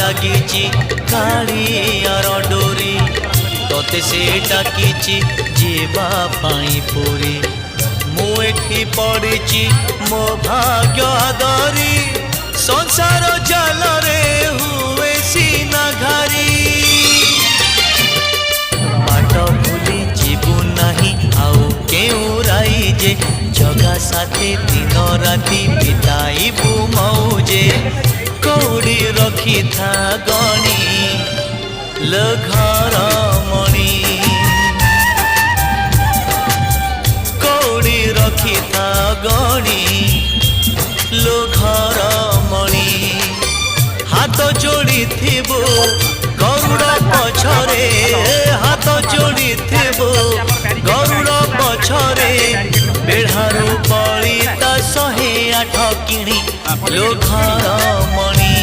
लागिची कालियार डोरी तोते से डाकिची जीवा पाई पुरी मु एठी पड़िची मो भाग्य आदरी संसार जाल रे हुए सीना घारी बाट भूली जीवु नहीं आउ केउ राई जे जगा साथे दिन राति बिताइबु मौजे कौड़ी रखी था गणी लो घर मणि कौड़ी रखी था गणी लो घर मणि हाथ जोड़ी थिबो गरुड़ पछरे हाथ जोड़ी थिबो गरुड़ पछरे बेढ़ारू बलिता 108 किणी लो घर मणि।